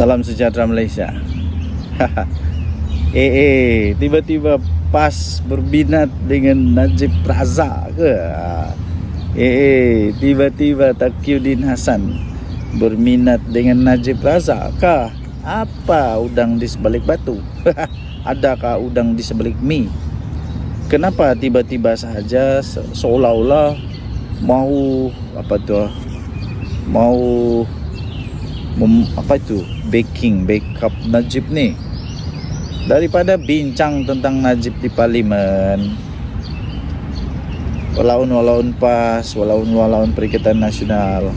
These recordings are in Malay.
Salam sejahtera Malaysia. Tiba-tiba pas berminat dengan Najib Razak ke? Tiba-tiba Taqiyuddin Hasan berminat dengan Najib Razak kah? Apa udang di sebalik batu? Adakah udang di sebalik mi? Kenapa tiba-tiba sahaja seolah-olah mau backup Najib ni, daripada bincang tentang Najib di parlimen, walaun Perikatan Nasional,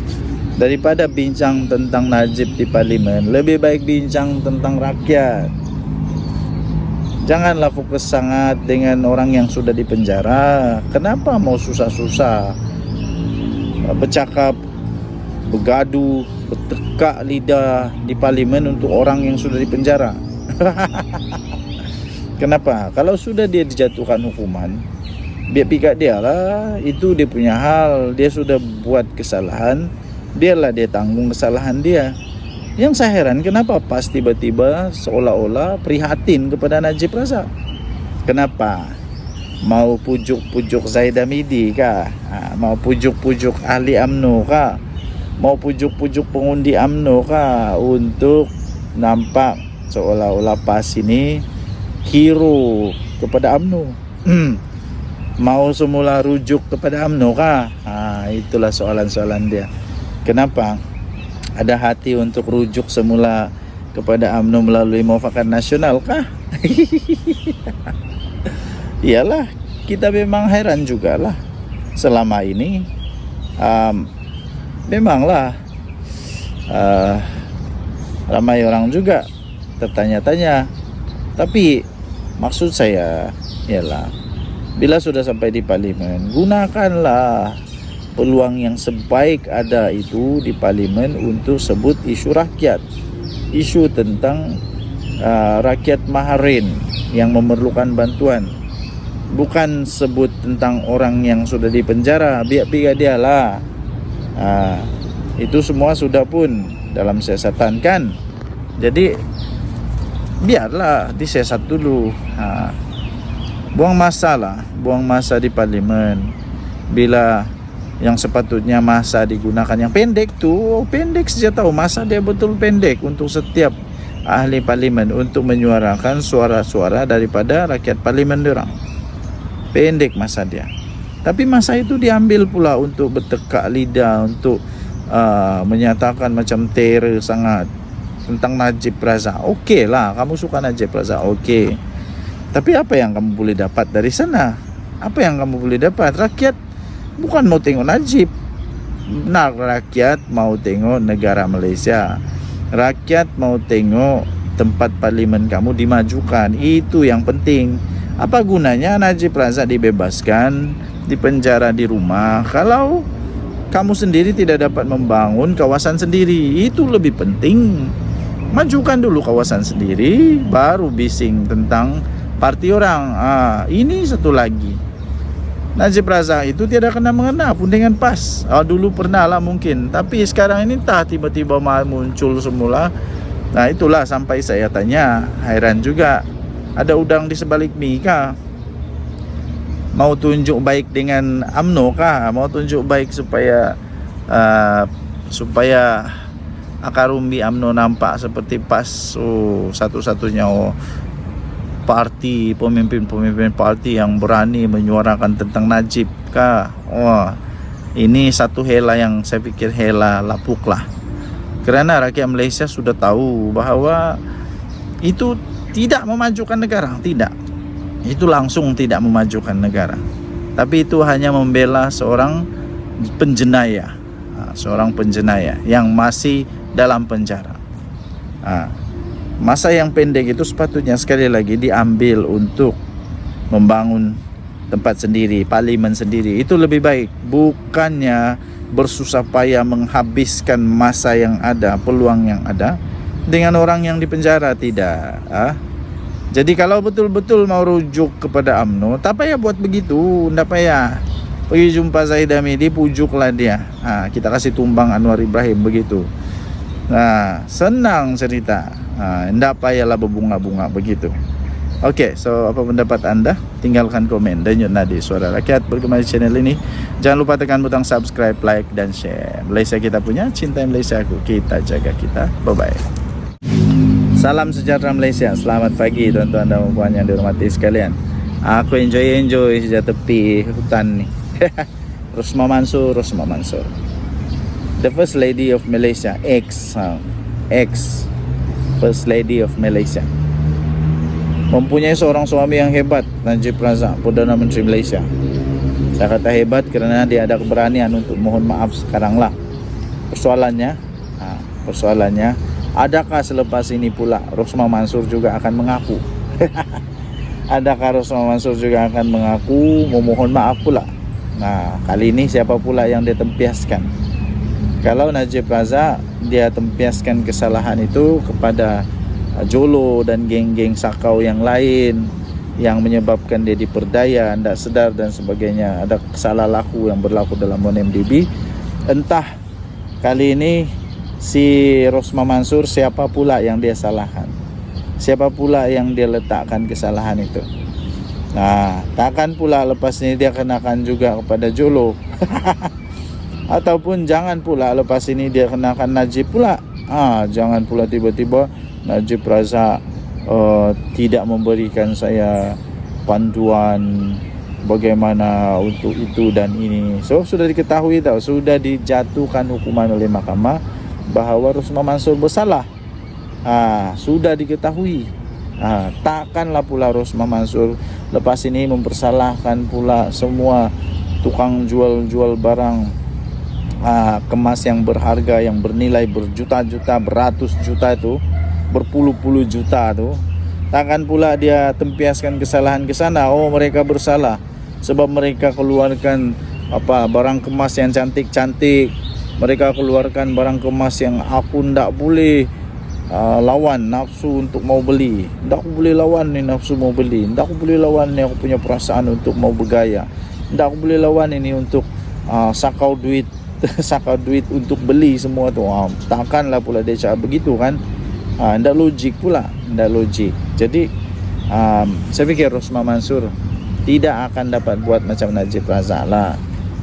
daripada bincang tentang Najib di parlimen, lebih baik bincang tentang rakyat. Janganlah fokus sangat dengan orang yang sudah dipenjara. Kenapa mau susah-susah bercakap, bergaduh, bertekak lidah di parlimen untuk orang yang sudah dipenjara? Kenapa? Kalau sudah dia dijatuhkan hukuman, biar pikat dia lah. Itu dia punya hal. Dia sudah buat kesalahan, biarlah dia tanggung kesalahan dia. Yang saya heran, kenapa pas tiba-tiba seolah-olah prihatin kepada Najib Razak? Kenapa? Mau pujuk-pujuk Zaid Hamidi kah? Mau pujuk-pujuk ahli UMNO kah? Mau pujuk-pujuk pengundi UMNO kah? Untuk nampak seolah-olah PAS ini hero kepada UMNO. Mau semula rujuk kepada UMNO kah? Itulah soalan-soalan dia. Kenapa ada hati untuk rujuk semula kepada UMNO melalui Muafakat Nasional kah? Iyalah, kita memang heran jugalah. Selama ini memanglah ramai orang juga tertanya-tanya. Tapi maksud saya ialah, bila sudah sampai di parlimen, gunakanlah peluang yang sebaik ada itu di parlimen untuk sebut isu rakyat, isu tentang rakyat Maharin yang memerlukan bantuan. Bukan sebut tentang orang yang sudah dipenjara, biar dia lah. Itu semua sudah pun dalam siasatan kan. Jadi biarlah disiasat dulu. Buang masa di parlimen. Bila yang sepatutnya masa digunakan yang pendek tu, pendek saja tahu masa dia betul pendek untuk setiap ahli parlimen untuk menyuarakan suara-suara daripada rakyat parlimen diorang. Pendek masa dia. Tapi masa itu diambil pula untuk bertekak lidah, untuk menyatakan macam terror sangat tentang Najib Razak. Okey lah, kamu suka Najib Razak, okey. Tapi apa yang kamu boleh dapat dari sana? Apa yang kamu boleh dapat? Rakyat bukan mau tengok Najib. Rakyat mau tengok negara Malaysia. Rakyat mau tengok tempat parlimen kamu dimajukan. Itu yang penting. Apa gunanya Najib Razak dibebaskan, dipenjara di rumah, kalau kamu sendiri tidak dapat membangun kawasan sendiri? Itu lebih penting. Majukan dulu kawasan sendiri, baru bising tentang parti orang. Ini satu lagi, Najib Razak itu tiada kena-mengena pun dengan PAS. Dulu pernah lah mungkin, tapi sekarang ini entah tiba-tiba muncul semula. Itulah sampai saya tanya, heran juga. Ada udang di sebalik mi kah? Mau tunjuk baik dengan UMNO kah? Mau tunjuk baik supaya akar umbi UMNO nampak seperti PAS, satu-satunya parti, pemimpin parti yang berani menyuarakan tentang Najib kah? Ini satu hela yang saya pikir hela lapuk lah. Kerana rakyat Malaysia sudah tahu bahawa itu tidak memajukan negara, tidak. Itu langsung tidak memajukan negara. Tapi itu hanya membela seorang penjenayah, yang masih dalam penjara. Masa yang pendek itu sepatutnya sekali lagi diambil untuk membangun tempat sendiri, parlimen sendiri. Itu lebih baik, bukannya bersusah payah menghabiskan masa yang ada, peluang yang ada dengan orang yang dipenjara. Tidak. Jadi kalau betul-betul mau rujuk kepada UMNO, tak payah buat begitu, tak payah. Pergi jumpa Zaid Hamidi, pujuklah dia. Kita kasih tumbang Anwar Ibrahim begitu. Nah, senang cerita. Tidak payahlah berbunga-bunga begitu. Oke, so apa pendapat anda? Tinggalkan komen. Denyut Nadi Suara Rakyat bergema di channel ini. Jangan lupa tekan butang subscribe, like, dan share. Malaysia kita punya, cinta Malaysia aku. Kita jaga kita. Bye-bye. Salam sejahtera Malaysia. Selamat pagi tuan-tuan dan puan yang dihormati sekalian. Aku enjoy sejak tepi hutan ni. Rosmah Mansor. The First Lady of Malaysia, ex First Lady of Malaysia, mempunyai seorang suami yang hebat, Najib Razak, Perdana Menteri Malaysia. Saya kata hebat kerana dia ada keberanian untuk mohon maaf sekarang lah. Persoalannya, adakah selepas ini pula Rosmah Mansor juga akan mengaku? Adakah Rosmah Mansor juga akan mengaku memohon maaf pula? Nah, kali ini siapa pula yang dia tempiaskan? Kalau Najib Razak, dia tempiaskan kesalahan itu kepada Jolo dan geng-geng sakau yang lain yang menyebabkan dia diperdaya, tidak sedar dan sebagainya. Ada salah laku yang berlaku dalam MDB. Entah kali ini si Rosmah Mansor siapa pula yang dia salahkan, siapa pula yang dia letakkan kesalahan itu. Nah, takkan pula lepas ini dia kenakan juga kepada Jolo. Ataupun jangan pula lepas ini dia kenakan Najib pula. Jangan pula tiba-tiba Najib Razak tidak memberikan saya panduan bagaimana untuk itu dan ini. So sudah diketahui tau, sudah dijatuhkan hukuman oleh mahkamah bahawa Rosmah Mansor bersalah. Sudah diketahui. Takkanlah pula Rosmah Mansor lepas ini mempersalahkan pula semua tukang jual barang kemas yang berharga, yang bernilai berjuta-juta, beratus juta itu, berpuluh-puluh juta tu. Takkan pula dia tempiaskan kesalahan ke sana. Oh, mereka bersalah sebab mereka keluarkan barang kemas yang cantik-cantik. Mereka keluarkan barang kemas yang aku ndak boleh lawan nafsu untuk mau beli. Ndak aku boleh lawan ni nafsu mau beli. Ndak aku boleh lawan ni aku punya perasaan untuk mau bergaya. Ndak aku boleh lawan ini untuk sakau duit untuk beli semua tu. Takkanlah pula dia cakap begitu kan. Ndak logik pula, ndak logik. Jadi saya fikir Rosmah Mansor tidak akan dapat buat macam Najib Razak lah.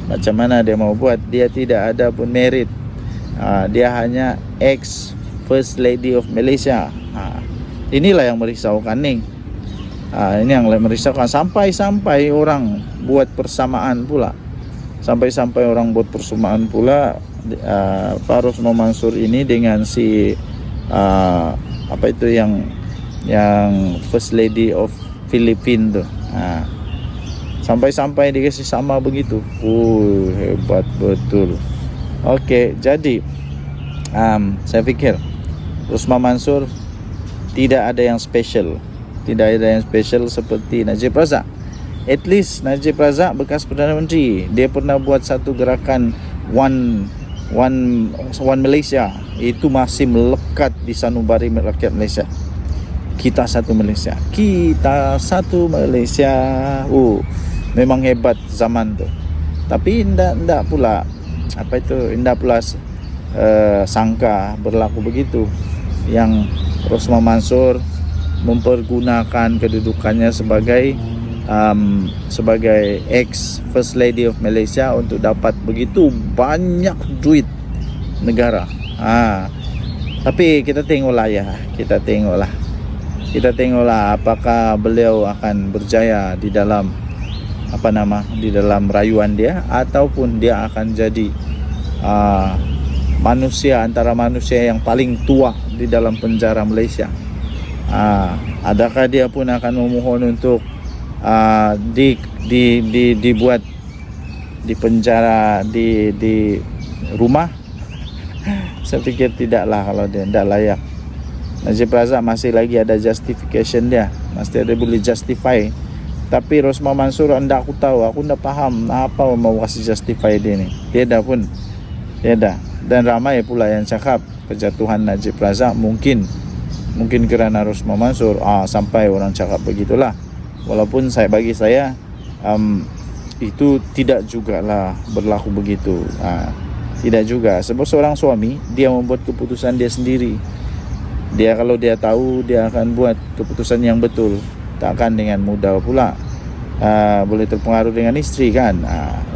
Macam mana dia mau buat? Dia tidak ada pun merit. Dia hanya ex First Lady of Malaysia. Inilah yang merisaukan ni. Ini yang merisaukan sampai orang buat persamaan pula. Sampai orang buat persamaan pula Pak Rosmah Mansor ini dengan si apa itu yang First Lady of Philippines tu. Sampai dikasih sama begitu. Hebat betul. Okey, jadi saya fikir Rosmah Mansor tidak ada yang special. Tidak ada yang special seperti Najib Razak. At least Najib Razak bekas Perdana Menteri, dia pernah buat satu gerakan One Malaysia. Itu masih melekat di sanubari rakyat Malaysia. Kita satu Malaysia. Memang hebat zaman tu. Tapi indak pula sangka berlaku begitu. Yang Rosmah Mansor mempergunakan kedudukannya sebagai ex First Lady of Malaysia untuk dapat begitu banyak duit negara. Tapi kita tengoklah apakah beliau akan berjaya di dalam di dalam rayuan dia, ataupun dia akan jadi antara manusia yang paling tua di dalam penjara Malaysia. Adakah dia pun akan memohon untuk dibuat di penjara di rumah? Saya fikir tidaklah, kalau dia tidak layak. Najib Razak masih lagi ada justification dia, masih ada boleh justify. Tapi Rosmah Mansor aku tahu, aku tidak faham apa mau kasih justify dia ni. Tiada. Dan ramai pula yang cakap kejatuhan Najib Razak mungkin kerana Rosmah Mansor. Sampai orang cakap begitulah. Walaupun bagi saya itu tidak jugalah berlaku begitu. Tidak juga, sebab seorang suami dia membuat keputusan dia sendiri. Dia kalau dia tahu dia akan buat keputusan yang betul, tak akan dengan mudah pula boleh terpengaruh dengan istri kan.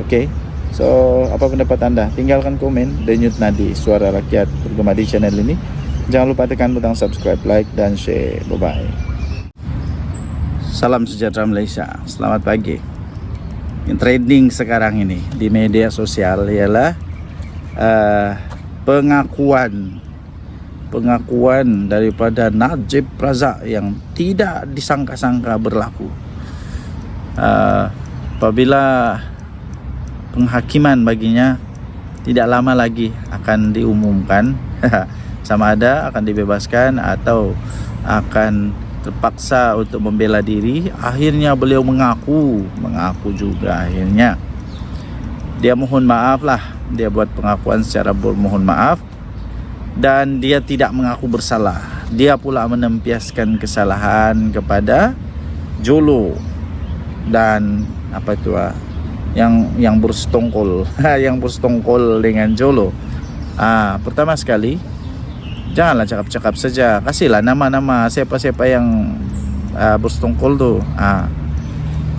Okay. So apa pendapat anda? Tinggalkan komen. Denyut Nadi Suara Rakyat bergema di channel ini. Jangan lupa tekan butang subscribe, like dan share. Bye bye. Salam sejahtera Malaysia. Selamat pagi. Yang trending sekarang ini di media sosial ialah pengakuan daripada Najib Razak yang tidak disangka-sangka berlaku. Apabila penghakiman baginya tidak lama lagi akan diumumkan sama ada akan dibebaskan atau akan terpaksa untuk membela diri. Akhirnya beliau mengaku juga akhirnya. Dia mohon maaf lah, dia buat pengakuan secara bermohon maaf dan dia tidak mengaku bersalah. Dia pula menempiaskan kesalahan kepada Jolo dan apa itu yang bersetongkol yang bersetongkol dengan Jolo. Pertama sekali, janganlah cakap-cakap saja, kasihlah nama-nama siapa-siapa yang bersetongkol tu.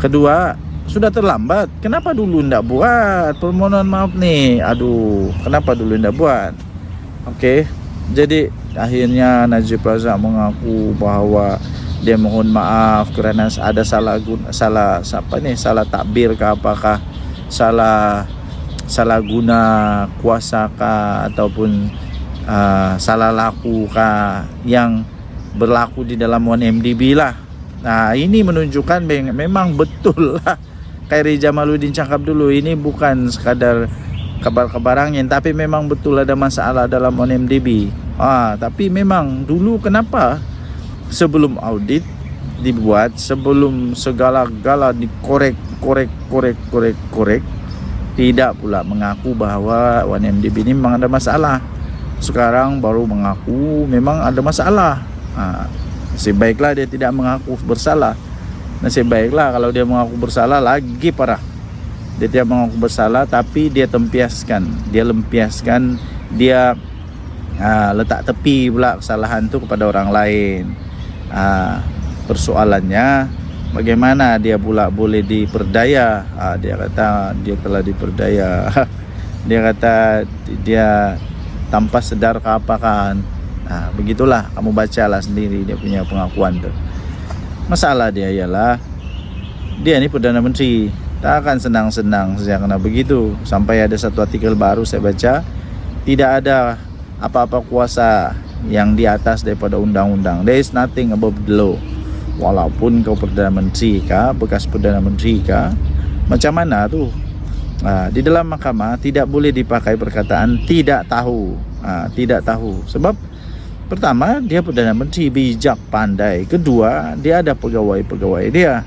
Kedua, sudah terlambat. Kenapa dulu ndak buat permohonan maaf ni? Kenapa dulu ndak buat? Okey. Jadi akhirnya Najib Razak mengaku bahawa dia mohon maaf kerana ada salah takbir ke apakah, salah guna kuasa kah, ataupun salah laku kah yang berlaku di dalam 1MDB lah. Ini menunjukkan memang betul lah Khairi Jamaluddin cakap dulu, ini bukan sekadar kabar-kabar angin, tapi memang betul ada masalah dalam 1MDB. Tapi memang dulu kenapa sebelum audit dibuat, sebelum segala-gala dikorek, tidak pula mengaku bahawa 1MDB ini memang ada masalah. Sekarang baru mengaku memang ada masalah. Nasib baiklah dia tidak mengaku bersalah. Nasib baiklah kalau dia mengaku bersalah, lagi parah. Dia tidak mengaku bersalah tapi dia lempiaskan, dia letak tepi pula kesalahan itu kepada orang lain. Persoalannya bagaimana dia pula boleh diperdaya. Dia kata dia telah diperdaya. Dia kata dia tanpa sedar ke apa kan. Begitulah, kamu bacalah sendiri dia punya pengakuan tu. Masalah dia ialah dia ni Perdana Menteri, tak akan senang-senang saja kena begitu. Sampai ada satu artikel baru saya baca, tidak ada apa-apa kuasa yang di atas daripada undang-undang. There is nothing above the law. Walaupun kau Perdana Menteri kah, bekas Perdana Menteri kah, macam mana tu? Di dalam mahkamah tidak boleh dipakai perkataan tidak tahu. Tidak tahu. Sebab pertama, dia Perdana Menteri, bijak, pandai. Kedua, dia ada pegawai-pegawai dia.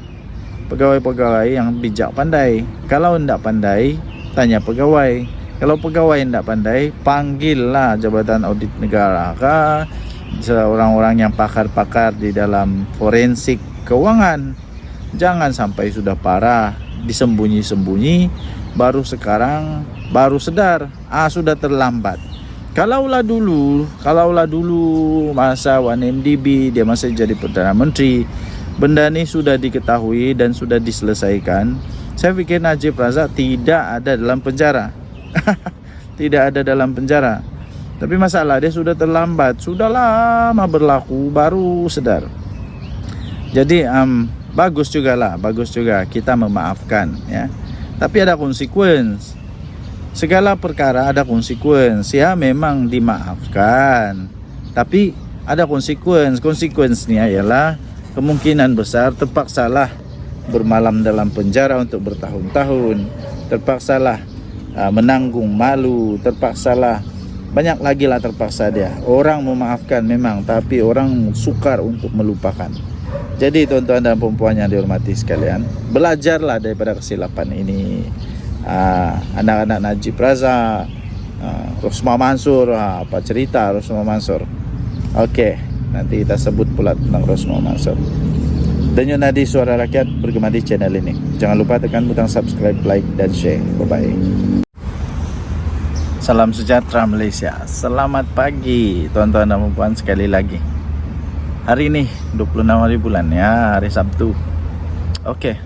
Pegawai-pegawai yang bijak, pandai. Kalau tidak pandai, tanya pegawai. Kalau pegawai tidak pandai, panggillah Jabatan Audit Negara kah, orang-orang yang pakar-pakar di dalam forensik keuangan. Jangan sampai sudah parah, disembunyi-sembunyi, baru sekarang baru sadar, sudah terlambat. Kalaulah dulu masa 1MDB dia masih jadi Perdana Menteri, benda ni sudah diketahui dan sudah diselesaikan, saya fikir Najib Razak tidak ada dalam penjara. Tidak ada dalam penjara. Tapi masalah dia sudah terlambat, sudah lama berlaku, baru sadar. Jadi bagus juga kita memaafkan, ya. Tapi ada konsekuensi. Segala perkara ada konsekuensi. Ya, memang dimaafkan, tapi ada konsekuensi. Konsekuensinya ialah kemungkinan besar terpaksalah bermalam dalam penjara untuk bertahun-tahun, terpaksalah menanggung malu, terpaksalah banyak lagi lah terpaksa dia. Orang memaafkan memang, tapi orang sukar untuk melupakan. Jadi tuan-tuan dan puan-puan yang dihormati sekalian, belajarlah daripada kesilapan ini. Anak-anak Najib Razak, Rosmah Mansur, apa cerita Rosmah Mansur? Okey, nanti kita sebut pula tentang Rosmah Mansur. Denyut Nadi Suara Rakyat bergema di channel ini. Jangan lupa tekan butang subscribe, like dan share. Bye bye. Salam sejahtera Malaysia. Selamat pagi tuan-tuan dan puan sekali lagi. Hari ini 26 hari bulan ya, hari Sabtu. Okey.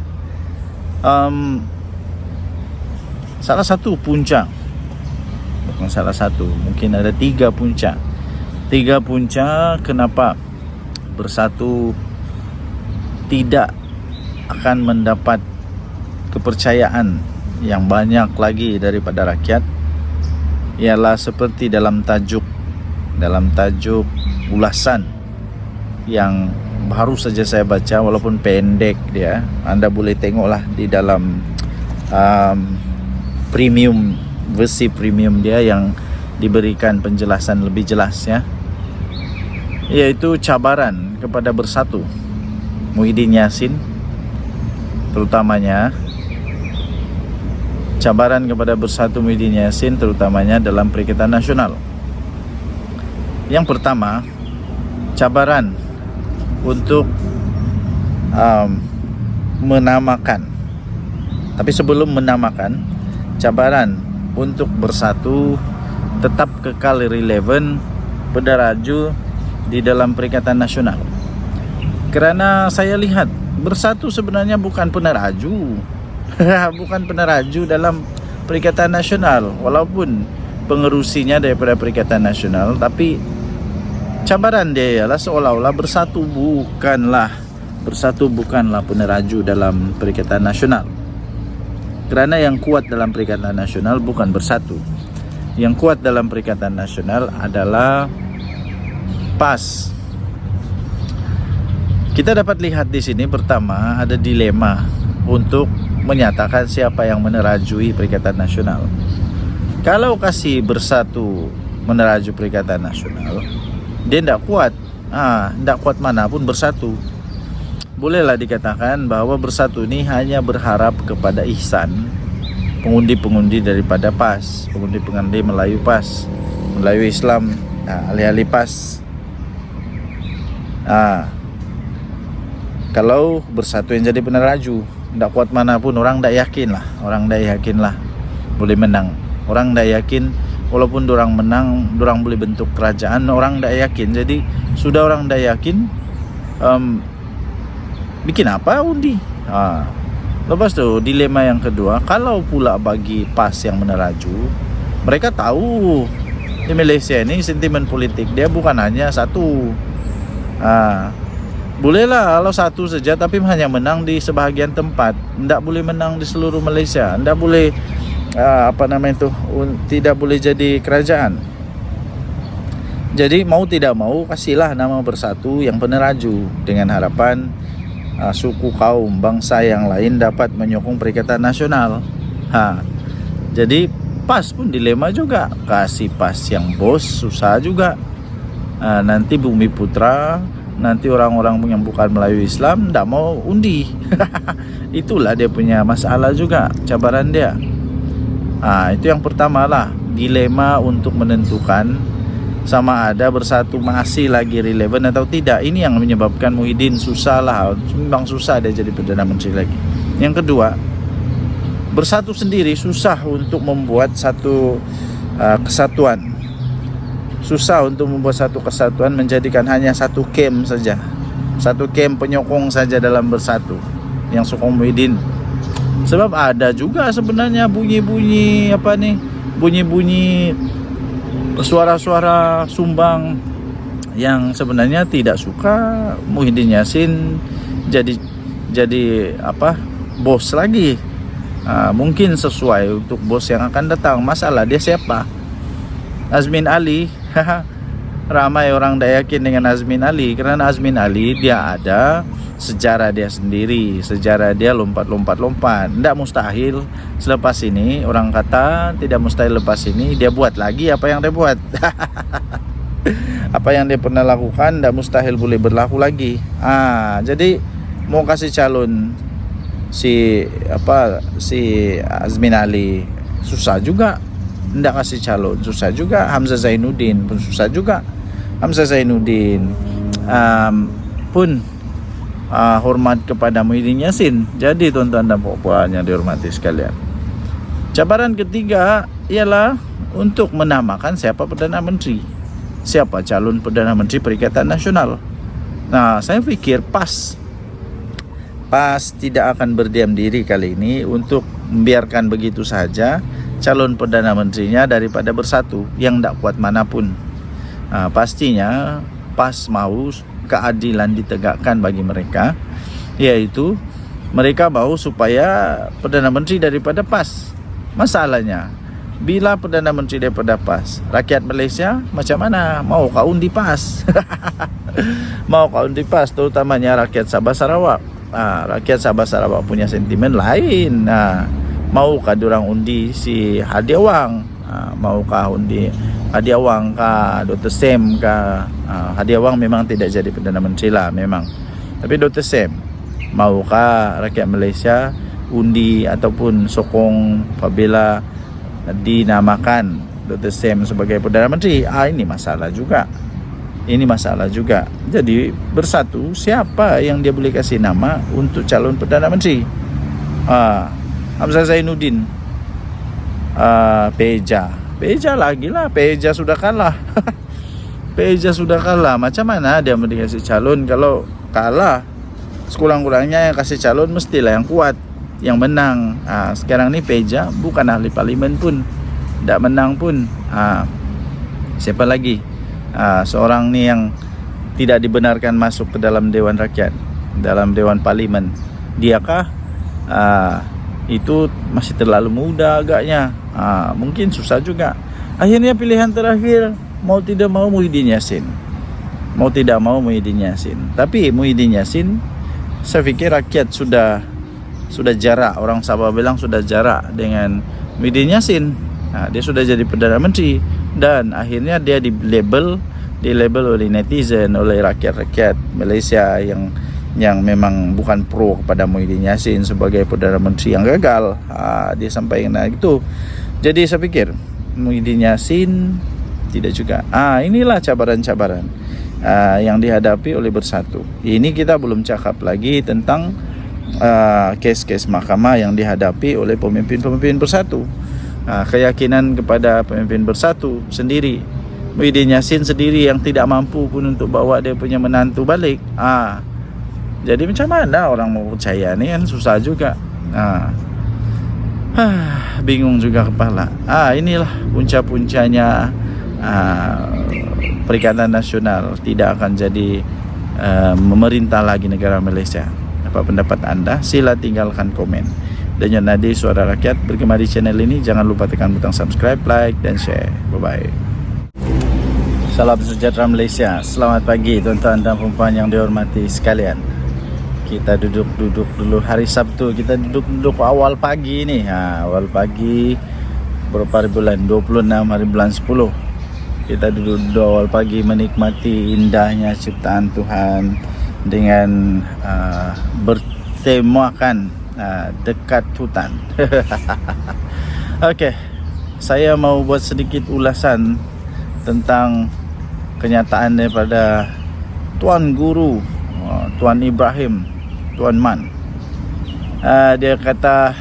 Salah satu puncak, bukan salah satu, mungkin ada 3 puncak. 3 puncak kenapa Bersatu tidak akan mendapat kepercayaan yang banyak lagi daripada rakyat. Ialah seperti dalam tajuk ulasan yang baru saja saya baca, walaupun pendek dia. Anda boleh tengoklah di dalam versi premium dia yang diberikan penjelasan lebih jelas ya, iaitu cabaran kepada Bersatu Muhyiddin Yassin, terutamanya cabaran kepada Bersatu Muhyiddin Yassin terutamanya dalam Perikatan Nasional. Yang pertama, cabaran untuk menamakan. Tapi sebelum menamakan, cabaran untuk Bersatu tetap kekal relevan berdaraju di dalam Perikatan Nasional. Kerana saya lihat Bersatu sebenarnya bukan peneraju. Bukan peneraju dalam Perikatan Nasional, walaupun pengerusinya daripada Perikatan Nasional, tapi cabaran dia ialah seolah-olah Bersatu bukanlah peneraju dalam Perikatan Nasional. Kerana yang kuat dalam Perikatan Nasional bukan Bersatu. Yang kuat dalam Perikatan Nasional adalah PAS. Kita dapat lihat di sini, pertama ada dilema untuk menyatakan siapa yang menerajui Perikatan Nasional. Kalau kasih Bersatu meneraju Perikatan Nasional, dia tidak kuat. Tidak kuat manapun Bersatu. Bolehlah dikatakan bahawa Bersatu ini hanya berharap kepada ihsan pengundi-pengundi daripada PAS, pengundi-pengundi Melayu PAS, Melayu Islam, ahli-ahli PAS. Kalau Bersatu yang jadi peneraju, tak kuat mana pun, orang tak yakin lah boleh menang. Orang tak yakin, walaupun orang menang, orang boleh bentuk kerajaan, orang tak yakin. Jadi sudah orang tak yakin, bikin apa undi. Lepas tu dilema yang kedua, kalau pula bagi PAS yang meneraju, mereka tahu di Malaysia ini sentimen politik dia bukan hanya satu. Bolehlah kalau satu saja, tapi hanya menang di sebahagian tempat, tidak boleh menang di seluruh Malaysia, tidak boleh tidak boleh jadi kerajaan. Jadi mau tidak mau kasihlah nama Bersatu yang peneraju, dengan harapan suku, kaum, bangsa yang lain dapat menyokong Perikatan Nasional. Jadi PAS pun dilema juga, kasih PAS yang bos susah juga. Nanti Bumi Putra, nanti orang-orang yang bukan Melayu Islam tak mau undi. Itulah dia punya masalah juga, cabaran dia. Itu yang pertama lah, dilema untuk menentukan sama ada Bersatu masih lagi relevan atau tidak. Ini yang menyebabkan Muhyiddin susah lah, memang susah dia jadi Perdana Menteri lagi. Yang kedua, Bersatu sendiri susah untuk membuat satu kesatuan. Susah untuk membuat satu kesatuan, menjadikan hanya satu camp saja, satu camp penyokong saja dalam Bersatu yang sokong Muhyiddin. Sebab ada juga sebenarnya bunyi-bunyi suara-suara sumbang yang sebenarnya tidak suka Muhyiddin Yassin jadi bos lagi. Mungkin sesuai untuk bos yang akan datang. Masalah dia siapa? Azmin Ali. Ramai orang tak yakin dengan Azmin Ali, kerana Azmin Ali dia ada sejarah dia sendiri, sejarah dia lompat. Tidak mustahil selepas ini, orang kata tidak mustahil lepas ini dia buat lagi apa yang dia buat. Apa yang dia pernah lakukan tidak mustahil boleh berlaku lagi. Jadi mau kasih calon si Azmin Ali susah juga. Tidak kasih calon susah juga. Hamzah Zainuddin pun susah juga. Hamzah Zainuddin pun hormat kepada Muhyiddin Yassin. Jadi tuan-tuan dan puan yang dihormati sekalian, cabaran ketiga ialah untuk menamakan siapa Perdana Menteri, siapa calon Perdana Menteri Perikatan Nasional. Nah, saya pikir PAS tidak akan berdiam diri kali ini untuk membiarkan begitu saja calon Perdana Menterinya daripada bersatu yang tak kuat manapun. Pastinya PAS mau keadilan ditegakkan bagi mereka, yaitu mereka mau supaya Perdana Menteri daripada PAS. Masalahnya, bila Perdana Menteri daripada PAS, rakyat Malaysia macam mana? Mau kau undi PAS? Mau kau undi PAS, terutamanya rakyat Sabah Sarawak. Rakyat Sabah Sarawak punya sentimen lain. Maukah diorang undi si Hadi Awang? Maukah undi Hadi Awang kah, Dr. Sem kah? Hadi Awang memang tidak jadi Perdana Menteri lah memang. Tapi Dr. Sem, maukah rakyat Malaysia undi ataupun sokong apabila dinamakan Dr. Sem sebagai Perdana Menteri? Ini masalah juga. Ini masalah juga. Jadi bersatu, siapa yang dia boleh kasih nama untuk calon Perdana Menteri? Hamzah Zainuddin, Peja lagi lah. Peja sudah kalah. Peja sudah kalah. Macam mana dia mau dikasih calon kalau kalah? Sekurang-kurangnya yang kasih calon mestilah yang kuat, yang menang. Sekarang ni Peja bukan ahli parlimen pun, tak menang pun. Siapa lagi? Seorang ni yang tidak dibenarkan masuk ke dalam Dewan Rakyat, dalam Dewan Parlimen. Diakah? Itu masih terlalu muda agaknya. Mungkin susah juga. Akhirnya pilihan terakhir, mau tidak mau Muhyiddin Yassin. Mau tidak mau Muhyiddin Yassin. Tapi Muhyiddin Yassin, saya fikir rakyat sudah jarak. Orang Sabah bilang sudah jarak dengan Muhyiddin Yassin. Dia sudah jadi Perdana Menteri dan akhirnya dia dilabel oleh netizen, oleh rakyat-rakyat Malaysia yang memang bukan pro kepada Muhyiddin Yassin sebagai Perdana Menteri yang gagal. Dia sampaikan itu. Jadi saya pikir Muhyiddin Yassin tidak juga. Inilah cabaran-cabaran yang dihadapi oleh Bersatu. Ini kita belum cakap lagi tentang kes-kes mahkamah yang dihadapi oleh pemimpin-pemimpin Bersatu. Keyakinan kepada pemimpin Bersatu sendiri, Muhyiddin Yassin sendiri yang tidak mampu pun untuk bawa dia punya menantu balik. Jadi macam mana orang mau percaya ni kan, susah juga. Bingung juga kepala. Inilah punca-puncanya Perikatan Nasional tidak akan jadi memerintah lagi negara Malaysia. Apa pendapat anda? Sila tinggalkan komen. Dan Yon Nadi, Suara Rakyat, bergema di channel ini. Jangan lupa tekan butang subscribe, like dan share. Bye-bye. Salam sejahtera Malaysia. Selamat pagi tuan-tuan dan puan yang dihormati sekalian. Kita duduk dulu hari Sabtu. Kita duduk awal pagi ni. Awal pagi berapa hari bulan? 26 hari bulan 10. Kita duduk awal pagi menikmati indahnya ciptaan Tuhan dengan bertemakan dekat hutan. Okey, saya mau buat sedikit ulasan tentang kenyataan daripada Tuan Guru, Tuan Ibrahim, Tuan Man. Dia kata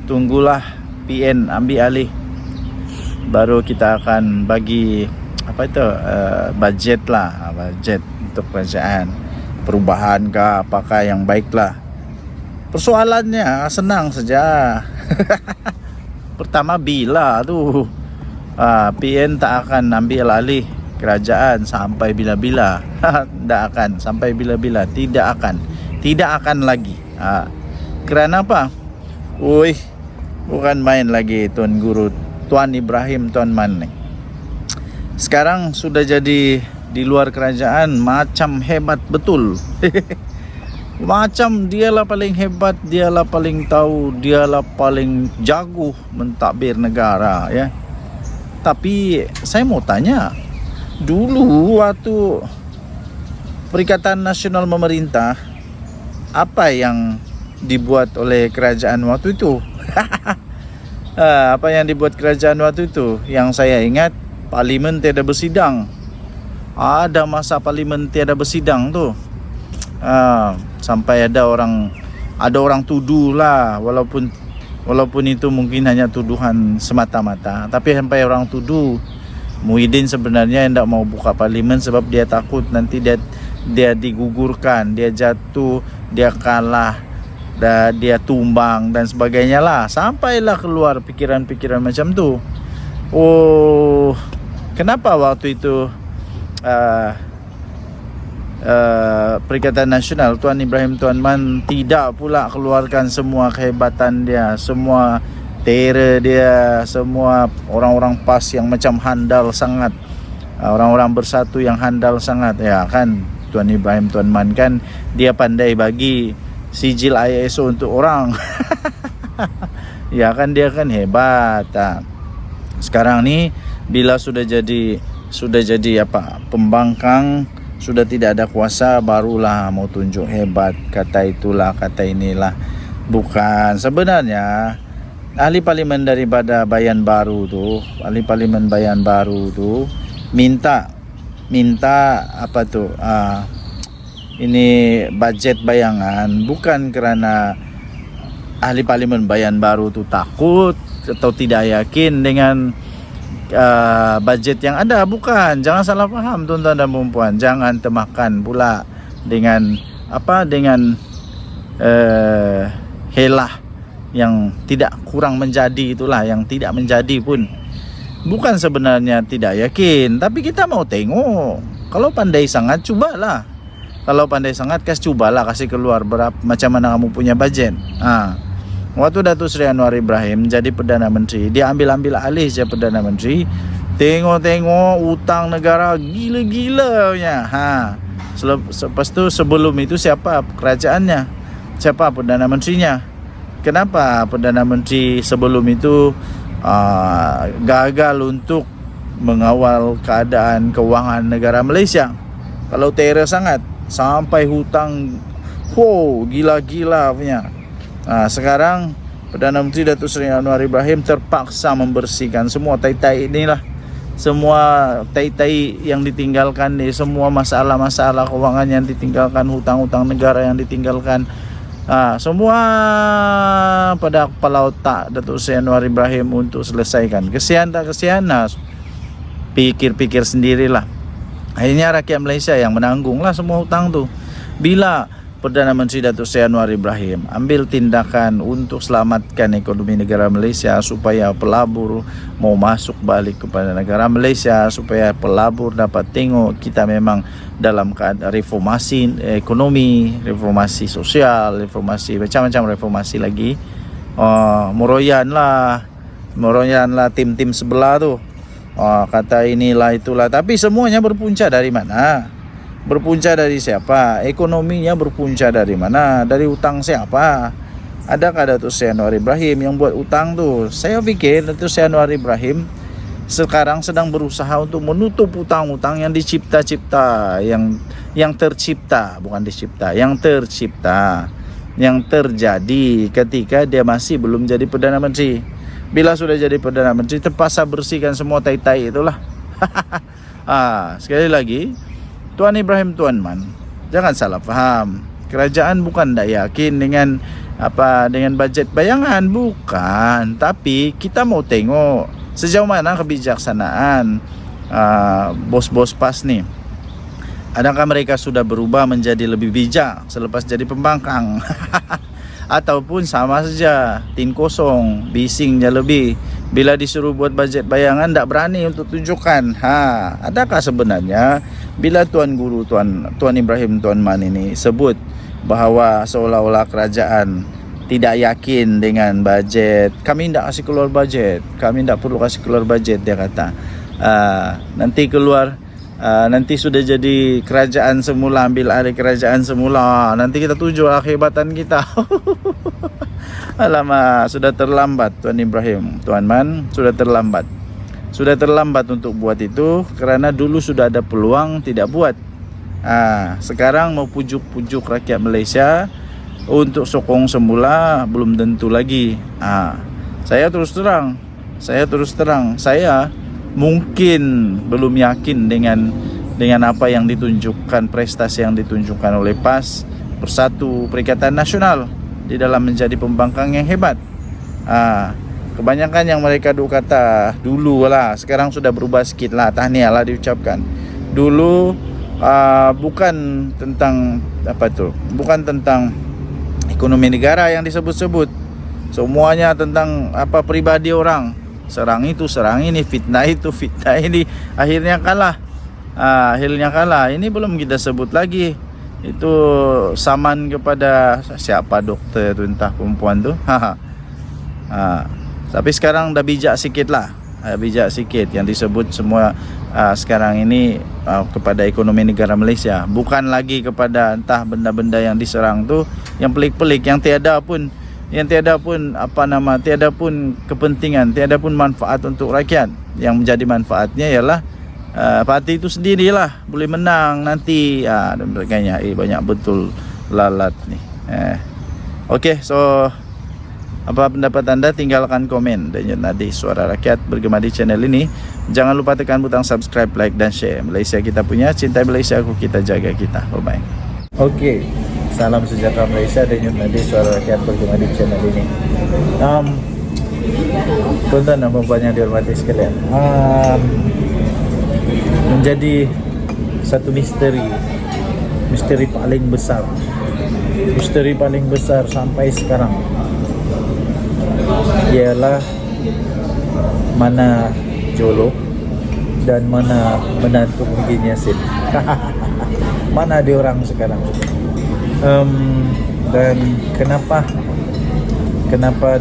tunggulah PN ambil alih, baru kita akan bagi budget lah, budget untuk kerajaan, perubahan ke apakah yang baiklah. Persoalannya senang saja. Pertama, bila tu PN tak akan ambil alih kerajaan sampai bila-bila. Tak akan sampai bila-bila, tidak akan lagi. Kerana apa? Bukan main lagi Tuan Guru, Tuan Ibrahim, Tuan Man ni. Sekarang sudah jadi di luar kerajaan macam hebat betul. Macam dialah paling hebat, dialah paling tahu, dialah paling jago mentadbir negara, ya. Tapi saya mau tanya, dulu waktu Perikatan Nasional memerintah, apa yang dibuat oleh kerajaan waktu itu? Apa yang dibuat kerajaan waktu itu? Yang saya ingat, parlimen tiada bersidang. Ada masa parlimen tiada bersidang tu. Sampai ada orang tuduh lah, walaupun Walaupun itu mungkin hanya tuduhan semata-mata, tapi sampai orang tuduh Muhyiddin sebenarnya tidak mau buka parlimen sebab dia takut nanti dia digugurkan, dia jatuh, dia kalah, dia tumbang dan sebagainya lah. Sampailah keluar pikiran-pikiran macam tu. Oh, kenapa waktu itu Perikatan Nasional Tuan Ibrahim Tuan Man tidak pula keluarkan semua kehebatan dia, semua terror dia, semua orang-orang PAS yang macam handal sangat, orang-orang bersatu yang handal sangat, ya kan? Tuan Ibrahim Tuan Man kan dia pandai bagi sijil ISO untuk orang. Ya kan, dia kan hebat. Sekarang ni bila sudah jadi apa, pembangkang, sudah tidak ada kuasa, barulah mau tunjuk hebat, kata itulah, kata inilah. Bukan, sebenarnya ahli parlimen daripada Bayan Baru tu, ahli parlimen Bayan Baru tu minta apa tu, ini bajet bayangan, bukan kerana ahli parlimen Bayan Baru tu takut atau tidak yakin dengan bajet yang ada, bukan. Jangan salah faham tuan-tuan dan puan-puan, jangan temakan pula dengan helah yang tidak kurang menjadi, itulah yang tidak menjadi pun. Bukan sebenarnya tidak yakin, tapi kita mau tengok. Kalau pandai sangat, cubalah. Kalau pandai sangat, cubalah kasih keluar berapa, macam mana kamu punya bajet. Waktu Datuk Seri Anwar Ibrahim jadi Perdana Menteri, dia ambil alih je Perdana Menteri. Tengok hutang negara gila-gila punya. Lepas tu sebelum itu siapa kerajaannya? Siapa Perdana Menterinya? Kenapa Perdana Menteri sebelum itu gagal untuk mengawal keadaan kewangan negara Malaysia? Kalau terror sangat, sampai hutang gila-gila punya. Sekarang Perdana Menteri Datuk Seri Anwar Ibrahim terpaksa membersihkan semua tai-tai inilah, semua tai-tai yang ditinggalkan ni, semua masalah-masalah kewangan yang ditinggalkan, hutang-hutang negara yang ditinggalkan, semua pada kepala otak Datuk Seri Anwar Ibrahim untuk selesaikan. Kesian tak kesian, pikir-pikir sendirilah. Akhirnya rakyat Malaysia yang menanggunglah semua hutang tu. Bila Perdana Menteri Datuk Seri Anwar Ibrahim ambil tindakan untuk selamatkan ekonomi negara Malaysia, supaya pelabur mau masuk balik kepada negara Malaysia, supaya pelabur dapat tengok kita memang dalam keadaan reformasi ekonomi, reformasi sosial, reformasi macam-macam reformasi lagi. Meroyanlah tim-tim sebelah tu. Kata inilah itulah, tapi semuanya berpunca dari mana? Berpunca dari siapa? Ekonominya berpunca dari mana? Dari hutang siapa? Adakah Datuk Seri Anwar Ibrahim yang buat hutang tu? Saya fikir Datuk Seri Anwar Ibrahim sekarang sedang berusaha untuk menutup hutang-hutang yang dicipta-cipta, yang tercipta, bukan dicipta, yang tercipta, yang terjadi ketika dia masih belum jadi Perdana Menteri. Bila sudah jadi Perdana Menteri, terpaksa bersihkan semua tai-tai itulah. Sekali lagi, Tuan Ibrahim Tuan Man, jangan salah faham. Kerajaan bukan tak yakin dengan bajet bayangan, bukan. Tapi kita mau tengok sejauh mana kebijaksanaan bos-bos PAS ni. Adakah mereka sudah berubah menjadi lebih bijak selepas jadi pembangkang? Ataupun sama saja, tin kosong, bisingnya lebih. Bila disuruh buat bajet bayangan, tak berani untuk tunjukkan. Adakah sebenarnya bila Tuan Guru Tuan Ibrahim Tuan Man ini sebut bahawa seolah-olah kerajaan tidak yakin dengan bajet, kami tidak kasih keluar bajet, kami tidak perlu kasih keluar bajet, dia kata. Nanti sudah jadi kerajaan semula, ambil alih kerajaan semula, nanti kita tunjuk kehebatan kita. Alamak, sudah terlambat Tuan Ibrahim Tuan Man, sudah terlambat untuk buat itu, kerana dulu sudah ada peluang tidak buat. Sekarang mau pujuk-pujuk rakyat Malaysia untuk sokong semula, belum tentu lagi. Saya terus terang, saya mungkin belum yakin dengan apa yang ditunjukkan, prestasi yang ditunjukkan oleh PAS Bersatu Perikatan Nasional di dalam menjadi pembangkang yang hebat. Kebanyakan yang mereka kata dulu lah, sekarang sudah berubah sedikit lah. Tahniah lah diucapkan. Dulu bukan tentang bukan tentang ekonomi negara yang disebut-sebut. Semuanya tentang pribadi orang. Serang itu, serang ini, fitnah itu, fitnah ini. Akhirnya kalah. Ini belum kita sebut lagi. Itu saman kepada siapa dokter tu, entah perempuan tu. Tapi sekarang dah bijak sikit lah. Bijak sikit yang disebut semua sekarang ini kepada ekonomi negara Malaysia. Bukan lagi kepada entah benda-benda yang diserang tu, yang pelik-pelik, yang tiada pun tiada pun kepentingan, tiada pun manfaat untuk rakyat. Yang menjadi manfaatnya ialah parti itu sendirilah boleh menang nanti dan sebagainya. Banyak betul lalat ni. Okey, so apa pendapat anda? Tinggalkan komen. Dan Nadi Suara Rakyat bergema di channel ini. Jangan lupa tekan butang subscribe, like dan share. Malaysia kita punya, cintai Malaysia aku, kita jaga kita. Bye bye. Okey, salam sejahtera Malaysia. Dan Nadi Suara Rakyat bergema di channel ini. Tuan-tuan dan puan yang dihormati sekalian, menjadi satu misteri paling besar sampai sekarang ialah mana Jolo dan mana menantu Muhyiddin Yassin. Mana dia orang sekarang? Dan kenapa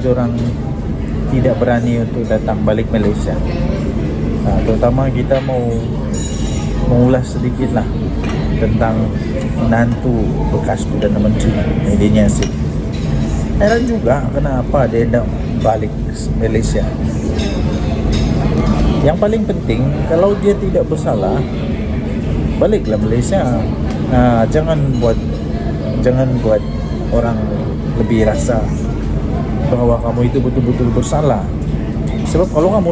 dia orang tidak berani untuk datang balik Malaysia? Terutama kita mau mengulas sedikit lah tentang menantu bekas Perdana Menteri Muhyiddin Yassin. Heran juga kenapa dia nak balik Malaysia. Yang paling penting, kalau dia tidak bersalah, baliklah Malaysia. Jangan buat orang lebih rasa bahawa kamu itu betul-betul bersalah. Sebab kalau kamu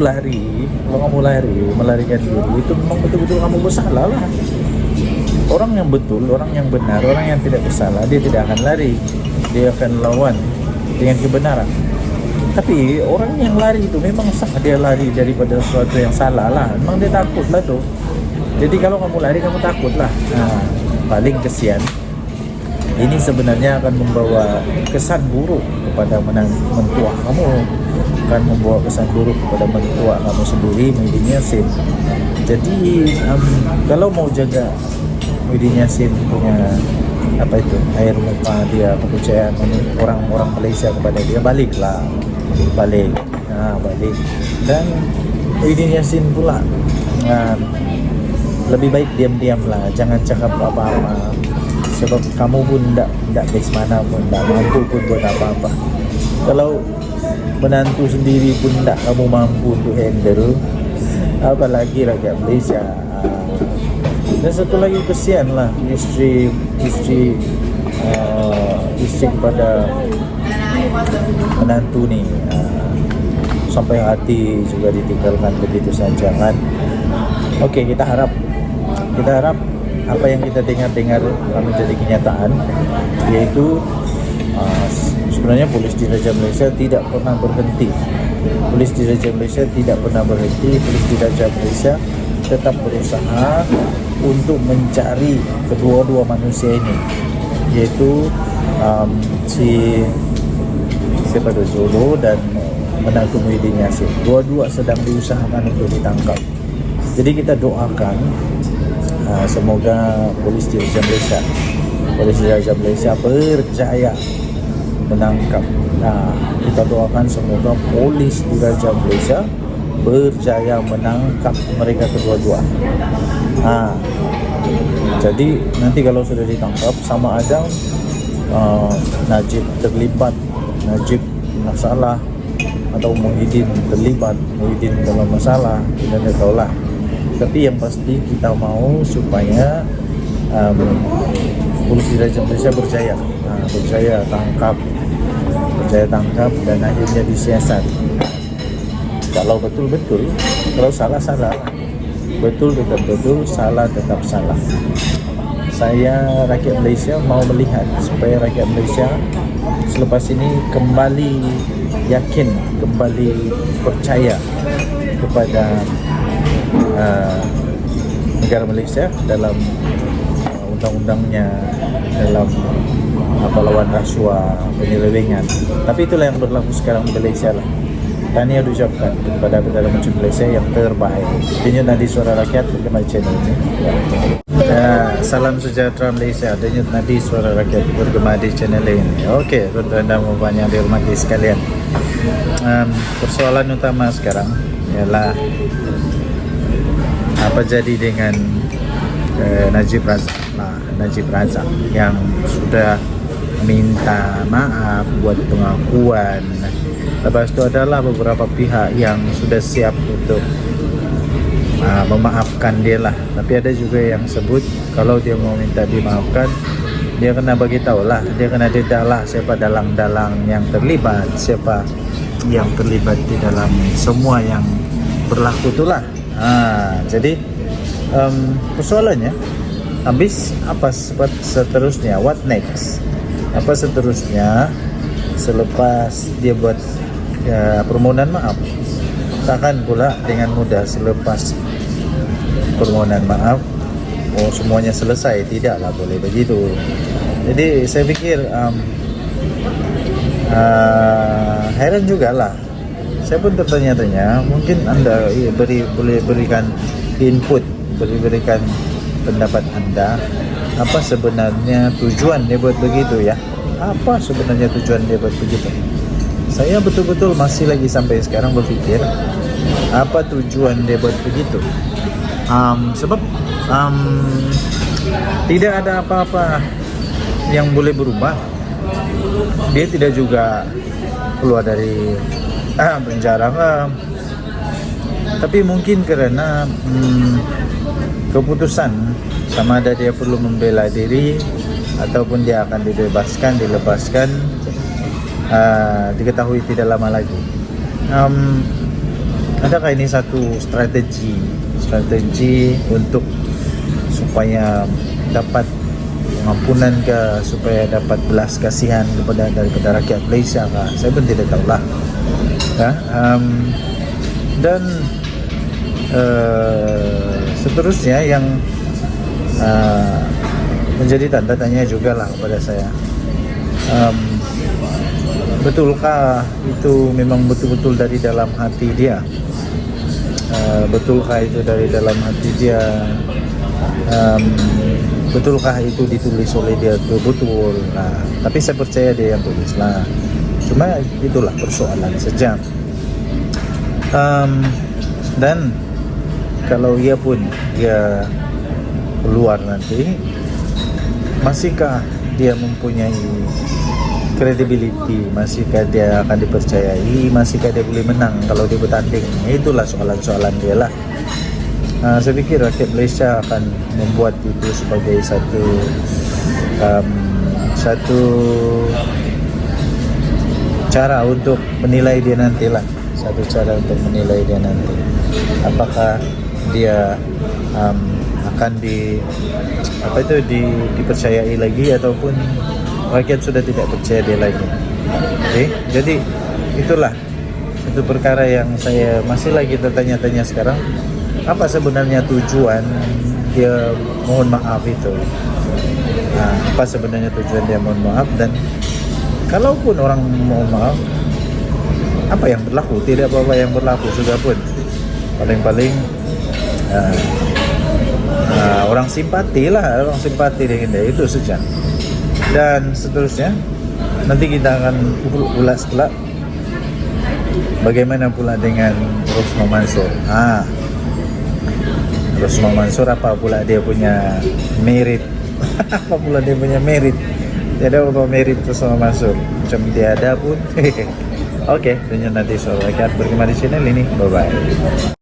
melarikan diri, itu memang betul-betul kamu bersalah lah. Orang yang betul, orang yang benar, orang yang tidak bersalah, dia tidak akan lari. Dia akan lawan dengan kebenaran. Tapi orang yang lari itu memang dia lari daripada sesuatu yang salah lah. Memang dia takut lah tu. Jadi kalau kamu lari, kamu takut lah. Paling kesian, ini sebenarnya akan membawa kesan buruk kepada mentua kamu. Akan membawa kesan buruk kepada mentua kamu sendiri, Muhyiddin Yassin. Jadi kalau mau jaga Muhyiddin Yassin punya air muka dia, kepercayaan orang-orang Malaysia kepada dia, balik. Dan Muhyiddin Yassin pula lebih baik diam-diam lah, jangan cakap apa-apa. Sebab kamu pun tak best mana pun, tak mampu pun buat apa-apa. Kalau menantu sendiri pun tak kamu mampu untuk handle, apalagi rakyat Malaysia. Dan satu lagi kesian lah isteri kepada menantu ni, sampai hati juga ditinggalkan begitu saja kan. Okey, kita harap apa yang kita dengar menjadi kenyataan, yaitu sebenarnya polis Diraja Malaysia tidak pernah berhenti. Polis Diraja Malaysia tetap berusaha untuk mencari kedua-dua manusia ini, yaitu Jolo dan menantu Muhyiddin Yassin. Dua-dua sedang diusahakan untuk ditangkap. Jadi kita doakan semoga polis Diraja Malaysia berjaya menangkap. Kita doakan semoga polis Diraja Malaysia berjaya menangkap mereka kedua-dua. Jadi nanti kalau sudah ditangkap, sama ada Najib terlibat, Najib masalah, atau Muhyiddin terlibat, Muhyiddin dalam masalah, kita tidak tahulah. Tapi yang pasti kita mau supaya polis Diraja Malaysia berjaya tangkap dan akhirnya disiasat. Kalau betul-betul, kalau salah, betul tetap betul, salah tetap salah. Saya rakyat Malaysia mau melihat supaya rakyat Malaysia selepas ini kembali yakin, kembali percaya kepada negara Malaysia dalam undang-undangnya, dalam lawan rasuah, penyelewengan. Tapi itulah yang berlaku sekarang di Malaysia lah. Tahniah diucapkan kepada Perdana Menteri Malaysia yang terbaik. Denyut Nadi Suara Rakyat bergema channel ini. Salam sejahtera Malaysia. Denyut Nadi Suara Rakyat bergema di channel ini. Okey, tuan-tuan dan puan yang dihormati sekalian. Persoalan utama sekarang ialah apa jadi dengan Najib Razak yang sudah minta maaf, buat pengakuan. Lepas itu adalah beberapa pihak yang sudah siap untuk memaafkan dia lah. Tapi ada juga yang sebut kalau dia mau minta dimaafkan, dia kena bagi tahu lah, dia kena dedah lah siapa dalang-dalang yang terlibat, siapa yang terlibat di dalam semua yang berlaku itulah. Jadi persoalannya, habis apa seterusnya? What next? Apa seterusnya selepas dia buat permohonan maaf? Takkan pula dengan mudah selepas permohonan maaf semuanya selesai. Tidaklah boleh begitu. Jadi saya fikir heran jugalah. Saya pun tertanya-tanya, mungkin anda boleh berikan input, berikan pendapat anda, apa sebenarnya tujuan dia buat begitu ya? Apa sebenarnya tujuan dia buat begitu? Saya betul-betul masih lagi sampai sekarang berfikir apa tujuan dia buat begitu. Sebab tidak ada apa-apa yang boleh berubah. Dia tidak juga keluar dari penjara, tapi mungkin kerana keputusan sama ada dia perlu membela diri ataupun dia akan dilepaskan diketahui tidak lama lagi. Adakah ini satu strategi untuk supaya dapat pengampunan ke, supaya dapat belas kasihan daripada rakyat Malaysia kah? Saya pun tidak tahulah. Dan seterusnya yang menjadi tanda tanya jugalah kepada saya, betulkah itu memang betul-betul dari dalam hati dia? Betulkah itu dari dalam hati dia? Betulkah itu ditulis oleh dia betul? Tapi saya percaya dia yang tulis lah. Cuma itulah persoalan saja. Dan kalau ia pun dia keluar nanti, masihkah dia mempunyai credibility, masihkah dia akan dipercayai, masihkah dia boleh menang kalau dia bertanding? Itulah soalan-soalan dia lah. Saya fikir rakyat Malaysia akan membuat itu sebagai satu cara untuk menilai dia nanti lah. Satu cara untuk menilai dia nanti, apakah dia akan dipercayai lagi ataupun rakyat sudah tidak percaya dia lagi. Jadi itulah itu perkara yang saya masih lagi tertanya-tanya sekarang. Apa sebenarnya tujuan dia mohon maaf itu? Apa sebenarnya tujuan dia mohon maaf? Dan kalaupun orang mohon maaf, apa yang berlaku? Tidak apa-apa yang berlaku sudah pun. Paling-paling orang simpati dengan dia, itu saja. Dan seterusnya nanti kita akan ulas pula bagaimana pula dengan Rosmah Mansor. Rosmah Mansor apa pula dia punya merit? Apa pula dia punya merit? Tidak ada apa merit Rosmah Mansor. Macam dia ada pun. Oke, Denyut Nadi Suara Rakyat bergema di channel ini. Bye bye.